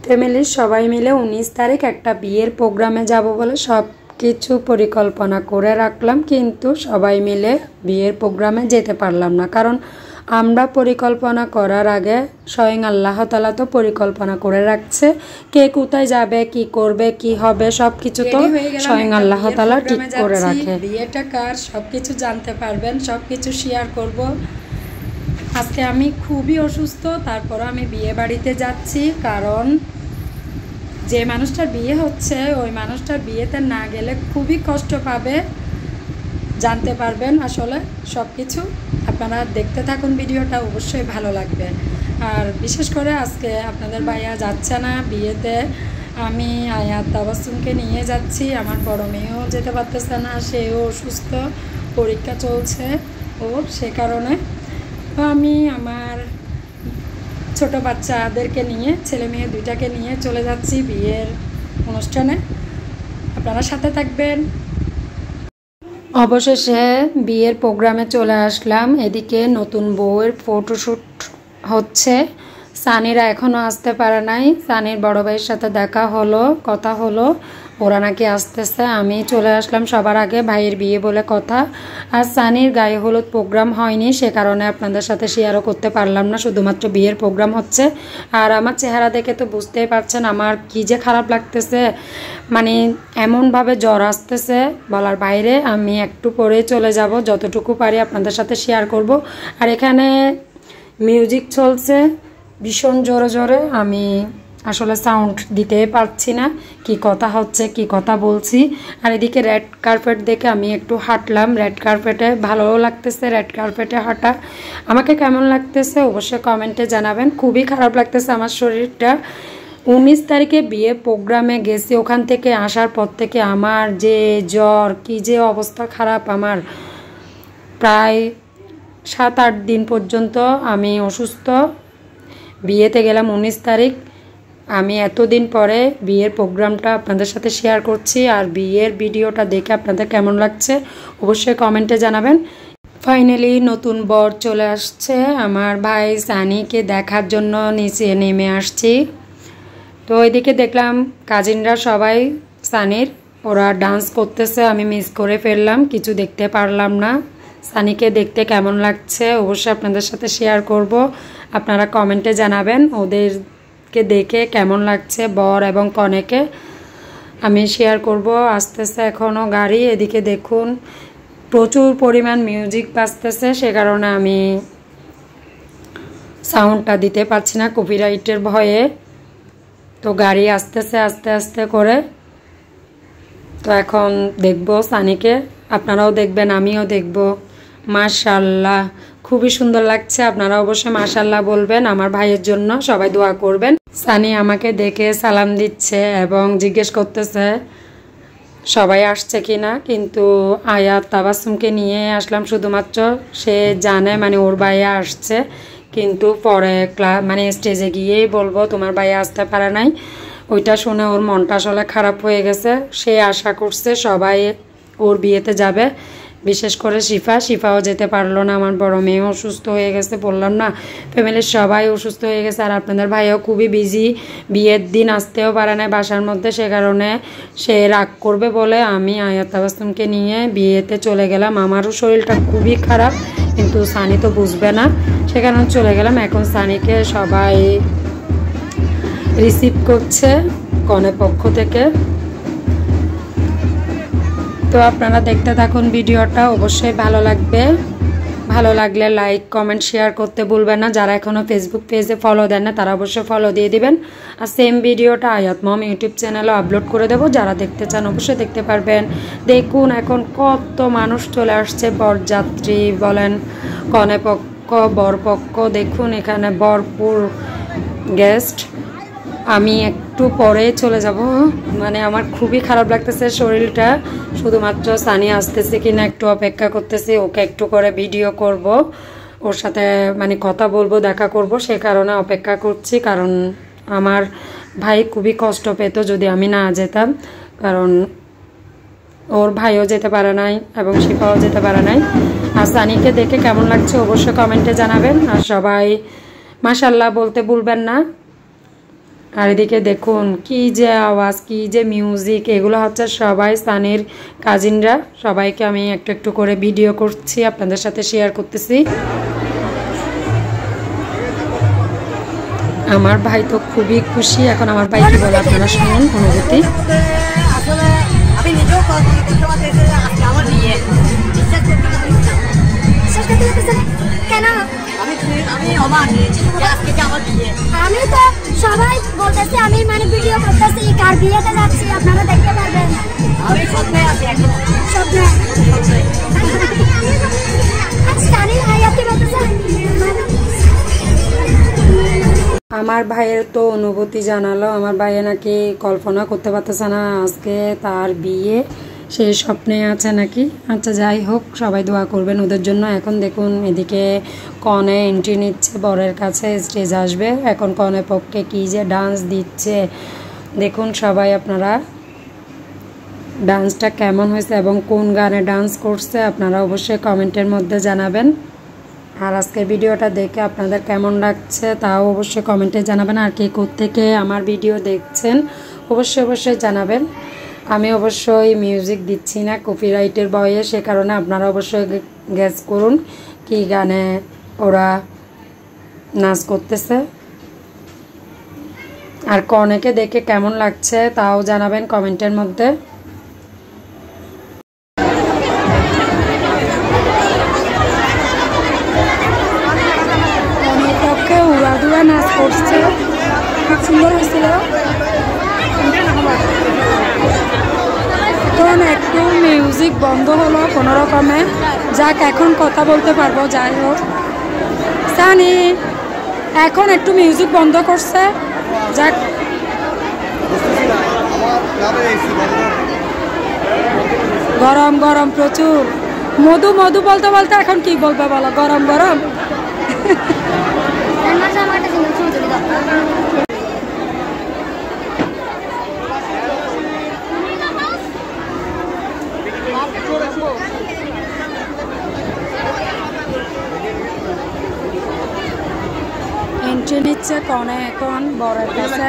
ফ্যামিলির সবাই মিলে 19 তারিখ একটা বিয়ের প্রোগ্রামে যাব বলে সব কিছু পরিকল্পনা করে রাখলাম, কিন্তু সবাই মিলে বিয়ের প্রোগ্রামে যেতে পারলাম না। কারণ আমরা পরিকল্পনা করার আগে স্বয়ং আল্লাহ তাআলা তো পরিকল্পনা করে রাখছে, কে কোথায় যাবে, কি করবে, কি হবে, সব কিছু তো স্বয়ং আল্লাহ তাআলা ঠিক করে রাখে। বিয়েটা কার সব কিছু জানতে পারবেন, সব কিছু শেয়ার করব। আজকে আমি খুবই অসুস্থ, তারপর আমি বিয়ে বাড়িতে যাচ্ছি। কারণ যে মানুষটার বিয়ে হচ্ছে ওই মানুষটার বিয়েতে না গেলে খুবই কষ্ট পাবে। জানতে পারবেন আসলে সব কিছু। আপনারা দেখতে থাকুন ভিডিওটা, অবশ্যই ভালো লাগবে। আর বিশেষ করে আজকে আপনাদের ভাইয়া যাচ্ছে না বিয়েতে, আমি আয়াত তাবাসসুমকে নিয়ে যাচ্ছি। আমার বড় মেয়েও যেতে পারতেছে না, সেও অসুস্থ, পরীক্ষা চলছে ওর, সে কারণে আমি আমার ছোট বাচ্চাদেরকে নিয়ে, ছেলে মেয়ে দুইটাকে নিয়ে চলে যাচ্ছি বিয়ের অনুষ্ঠানে। আপনারা সাথে থাকবেন। অবশেষে বিয়ের প্রোগ্রামে চলে আসলাম। এদিকে নতুন বউয়ের ফটোশ্যুট হচ্ছে। সানিরা এখনও আসতে পারে নাই। সানির বড় ভাইয়ের সাথে দেখা হলো, কথা হলো, ওরা নাকি আসতেছে। আমি চলে আসলাম সবার আগে, ভাইয়ের বিয়ে বলে কথা। আর সানির গায়ে হলুদ প্রোগ্রাম হয়নি, সে কারণে আপনাদের সাথে শেয়ারও করতে পারলাম না, শুধুমাত্র বিয়ের প্রোগ্রাম হচ্ছে। আর আমার চেহারা দেখে তো বুঝতেই পারছেন আমার কী যে খারাপ লাগতেছে, মানে এমনভাবে জ্বর আসতেছে বলার বাইরে। আমি একটু পরে চলে যাব, যতটুকু পারি আপনাদের সাথে শেয়ার করব। আর এখানে মিউজিক চলছে ভীষণ জোরে জোরে, আমি আসলে সাউন্ড দিতেই পারছি না, কি কথা হচ্ছে, কি কথা বলছি। আর এদিকে রেড কার্পেট দেখে আমি একটু হাঁটলাম রেড কার্পেটে, ভালোও লাগতেছে রেড কার্পেটে হাঁটা। আমাকে কেমন লাগতেছে অবশ্যই কমেন্টে জানাবেন। খুবই খারাপ লাগতেছে আমার শরীরটা। 19 তারিখে বিয়ে প্রোগ্রামে গেছি, ওখান থেকে আসার পর থেকে আমার যে জ্বর, কি যে অবস্থা খারাপ আমার, প্রায় 7-8 দিন পর্যন্ত আমি অসুস্থ। বিয়েতে গেলাম 19 তারিখ। আমি এতদিন পরে বিয়ের প্রোগ্রামটা আপনাদের সাথে শেয়ার করছি। আর বিয়ের ভিডিওটা দেখে আপনাদের কেমন লাগছে অবশ্যই কমেন্টে জানাবেন। ফাইনালি নতুন বর চলে আসছে। আমার ভাই সানিকে দেখার জন্য নিচে নেমে আসছি। তো ওইদিকে দেখলাম কাজিনরা সবাই সানির, ওরা ডান্স করতেছে। আমি মিস করে ফেললাম, কিছু দেখতে পারলাম না। সানিকে দেখতে কেমন লাগছে অবশ্যই আপনাদের সাথে শেয়ার করব। আপনারা কমেন্টে জানাবেন ওদেরকে দেখে কেমন লাগছে, বর এবং কনেকে আমি শেয়ার করব। আসতেছে এখনও গাড়ি। এদিকে দেখুন প্রচুর পরিমাণ মিউজিক বাজতেছে, সে কারণে আমি সাউন্ডটা দিতে পারছি না কপিরাইটের ভয়ে। তো গাড়ি আসতেছে আস্তে আস্তে করে। তো এখন দেখব সানিকে, আপনারাও দেখবেন, আমিও দেখব। মাশাআল্লাহ খুবই সুন্দর লাগছে। আপনারা অবশ্যই মাশাআল্লাহ বলবেন আমার ভাইয়ের জন্য, সবাই দোয়া করবেন। সানি আমাকে দেখে সালাম দিচ্ছে এবং জিজ্ঞেস করতেছে সবাই আসছে কিনা, কিন্তু আয়াত তাবাসসুমকে নিয়ে আসলাম শুধুমাত্র। সে জানে মানে ওর ভাইয়া আসছে, কিন্তু পরে মানে স্টেজে গিয়েই বলবো তোমার ভাইয়া আসতে পারে নাই। ওইটা শুনে ওর মনটা আসলে খারাপ হয়ে গেছে। সে আশা করছে সবাই ওর বিয়েতে যাবে, বিশেষ করে শিফাও যেতে পারলো না। আমার বড় মেয়েও অসুস্থ হয়ে গেছে, বললাম না ফ্যামিলির সবাই অসুস্থ হয়ে গেছে। আর আপনাদের ভাইও খুবই বিজি, বিয়ের দিন আসতেও পারে না বাসার মধ্যে, সে কারণে সে রাগ করবে বলে আমি আয়াত তাবাসসুমকে নিয়ে বিয়েতে চলে গেলাম। আমারও শরীরটা খুবই খারাপ, কিন্তু সানি তো বুঝবে না, সে কারণে চলে গেলাম। এখন সানিকে সবাই রিসিভ করছে কনে পক্ষ থেকে। তো আপনারা দেখতে থাকুন ভিডিওটা, অবশ্যই ভালো লাগবে। ভালো লাগলে লাইক কমেন্ট শেয়ার করতে ভুলবেন না। যারা এখনও ফেসবুক পেজে ফলো দেন না তারা অবশ্যই ফলো দিয়ে দিবেন। আর সেম ভিডিওটা আয়াত মম ইউটিউব চ্যানেলে আপলোড করে দেবো, যারা দেখতে চান অবশ্যই দেখতে পারবেন। দেখুন এখন কত মানুষ চলে আসছে, বরযাত্রী বলেন, কনে পক্ষ, বরপক্ষ। দেখুন এখানে ভরপুর গেস্ট। আমি একটু পরে চলে যাব, মানে আমার খুবই খারাপ লাগতেছে শরীরটা। শুধুমাত্র সানি আসতেছে কিনা একটু অপেক্ষা করতেছি, ওকে একটু করে ভিডিও করব, ওর সাথে মানে কথা বলবো, দেখা করব, সে কারণে অপেক্ষা করছি। কারণ আমার ভাই খুবই কষ্ট পেত যদি আমি না যেতাম, কারণ ওর ভাইও যেতে পারে নাই এবং শিফাও যেতে পারে নাই। আর সানিকে দেখে কেমন লাগছে অবশ্যই কমেন্টে জানাবেন। আর সবাই মাশাআল্লাহ বলতে ভুলবেন না। আর এদিকে দেখুন কি যে আওয়াজ, কি যে মিউজিক, এগুলো হচ্ছে সবাই সানির কাজিনরা। সবাইকে আমি একটু একটু করে ভিডিও করছি, আপনাদের সাথে শেয়ার করতেছি। আমার ভাই তো খুবই খুশি। এখন আমার ভাই কি বলে আপনারা শুনুন অনুভূতি। আসলে আমি নিজেও কল্পনা করতে পারতেছি যে আজকে আমার বিয়ে। বিশ্বাস করতে পারতেছি না। কেন? আমি অবাক যে আজকে যে আমার বিয়ে। আমি তো সবাই বলতেছি, আমি মানে ভিডিও করতেছি, কার বিয়েতে যাচ্ছি আপনারা দেখতে পারবেন। আমি স্বপ্নে আছি একদম। স্বপ্নে। আচ্ছা সানি ভাই আপনি বলতেছেন? আমার ভাইয়ের তো অনুভূতি জানালো। আমার ভাইয়ে নাকি কল্পনা করতে পারতেছে না আজকে তার বিয়ে, সেই স্বপ্নে আছে নাকি। আচ্ছা যাই হোক, সবাই দোয়া করবেন ওদের জন্য। এখন দেখুন এদিকে কনে এন্ট্রি নিচ্ছে, বরের কাছে স্টেজ আসবে। এখন কনে পক্ষে কী যে ডান্স দিচ্ছে দেখুন সবাই আপনারা। ডান্সটা কেমন হয়েছে এবং কোন গানে ডান্স করছে আপনারা অবশ্যই কমেন্টের মধ্যে জানাবেন। আর আজকের ভিডিওটা দেখে আপনাদের কেমন লাগছে তাও অবশ্যই কমেন্টে জানাবেন। আর কে কোত্থেকে আমার ভিডিও দেখছেন অবশ্যই জানাবেন। আমি অবশ্যই মিউজিক দিচ্ছি না কপিরাইটের ভয়ে, সে কারণে আপনারা অবশ্যই গেস করুন কি গানে ওরা নাচ করতেছে। আর কনেকে দেখে কেমন লাগছে তাও জানাবেন কমেন্টের মধ্যে। উড়াদুরা নাচ করছে, খুব সুন্দর হয়েছিল। এখন একটু মিউজিক বন্ধ হলো কোনো রকমে, যাক এখন কথা বলতে পারবো। যাই হোক সানি এখন একটু মিউজিক বন্ধ করছে, যাক। গরম গরম প্রচুর, মধু মধু বলতে বলতে এখন কি বলবে বলো, গরম গরম। এন্ট্রি নিচ্ছে কনে এখন বরের কাছে।